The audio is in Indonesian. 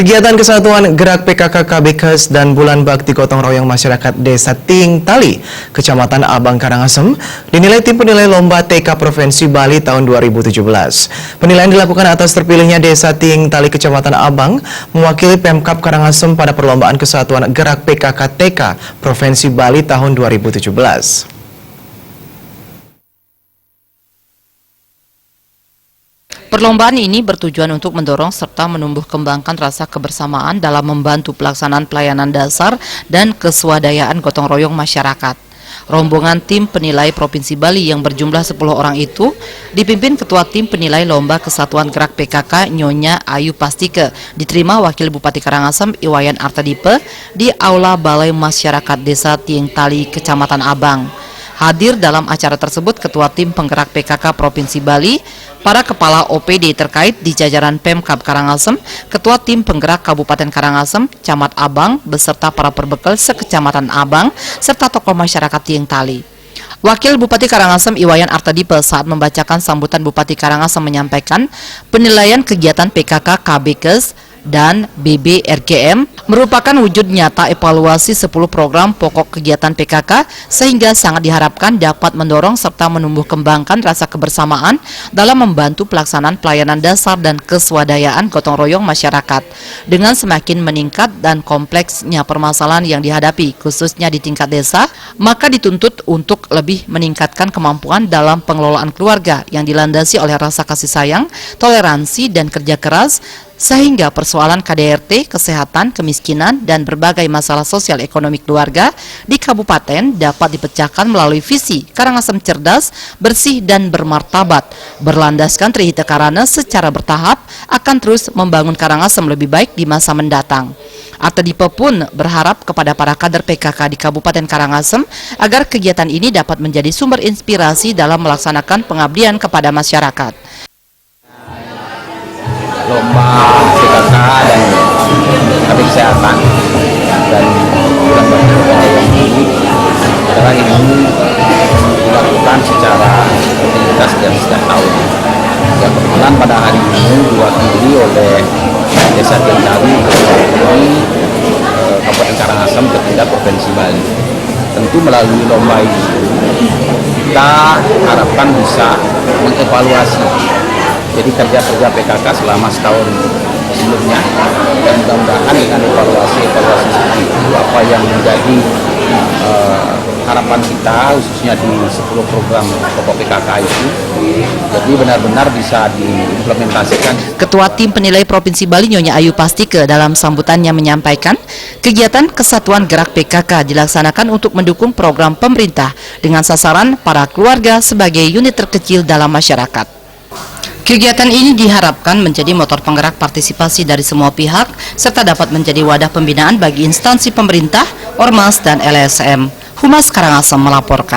Kegiatan Kesatuan Gerak PKK KBKes dan Bulan Bakti Gotong Royong Masyarakat Desa Ting Tali, Kecamatan Abang Karangasem, dinilai tim penilai Lomba TK Provinsi Bali tahun 2017. Penilaian dilakukan atas terpilihnya Desa Ting Tali Kecamatan Abang mewakili Pemkab Karangasem pada Perlombaan Kesatuan Gerak PKK TK Provinsi Bali tahun 2017. Perlombaan ini bertujuan untuk mendorong serta menumbuh kembangkan rasa kebersamaan dalam membantu pelaksanaan pelayanan dasar dan keswadayaan gotong royong masyarakat. Rombongan tim penilai Provinsi Bali yang berjumlah 10 orang itu dipimpin Ketua Tim Penilai Lomba Kesatuan Gerak PKK Nyonya Ayu Pastike, diterima Wakil Bupati Karangasem Iwayan Artadipe di Aula Balai Masyarakat Desa Ting Tali Kecamatan Abang. Hadir dalam acara tersebut Ketua Tim Penggerak PKK Provinsi Bali, para kepala OPD terkait di jajaran Pemkab Karangasem, Ketua Tim Penggerak Kabupaten Karangasem, Camat Abang, beserta para perbekal sekecamatan Abang, serta tokoh masyarakat Ting Tali. Wakil Bupati Karangasem Iwayan Artadipe saat membacakan sambutan Bupati Karangasem menyampaikan penilaian kegiatan PKK KBKes dan BBRGM merupakan wujud nyata evaluasi 10 program pokok kegiatan PKK sehingga sangat diharapkan dapat mendorong serta menumbuh kembangkan rasa kebersamaan dalam membantu pelaksanaan pelayanan dasar dan keswadayaan gotong royong masyarakat. Dengan semakin meningkat dan kompleksnya permasalahan yang dihadapi khususnya di tingkat desa, maka dituntut untuk lebih meningkatkan kemampuan dalam pengelolaan keluarga yang dilandasi oleh rasa kasih sayang, toleransi dan kerja keras, sehingga persoalan KDRT, kesehatan, kemiskinan, dan berbagai masalah sosial ekonomi keluarga di kabupaten dapat dipecahkan melalui visi Karangasem Cerdas, Bersih, dan Bermartabat. Berlandaskan Trihita Karana secara bertahap akan terus membangun Karangasem lebih baik di masa mendatang. Artadipe pun berharap kepada para kader PKK di Kabupaten Karangasem agar kegiatan ini dapat menjadi sumber inspirasi dalam melaksanakan pengabdian kepada masyarakat. Lomba PKK dan kabin kesehatan dan bulan bakti gotong royong ini adalah ini dilakukan secara rutinitas dan setiap tahun. Ya, kebetulan pada hari ini diwakili oleh Desa Ting Tali ini Kabupaten Karangasem ketiga Provinsi Bali. Tentu melalui lomba ini kita harapkan bisa mengevaluasi jadi kerja-kerja PKK selama setahun sebelumnya, dan mudah-mudahan dengan evaluasi seperti itu apa yang menjadi harapan kita khususnya di 10 program pokok PKK itu jadi benar-benar bisa diimplementasikan. Ketua Tim Penilai Provinsi Bali Nyonya Ayu Pastike dalam sambutannya menyampaikan kegiatan Kesatuan Gerak PKK dilaksanakan untuk mendukung program pemerintah dengan sasaran para keluarga sebagai unit terkecil dalam masyarakat. Kegiatan ini diharapkan menjadi motor penggerak partisipasi dari semua pihak, serta dapat menjadi wadah pembinaan bagi instansi pemerintah, ormas, dan LSM. Humas Karangasem melaporkan.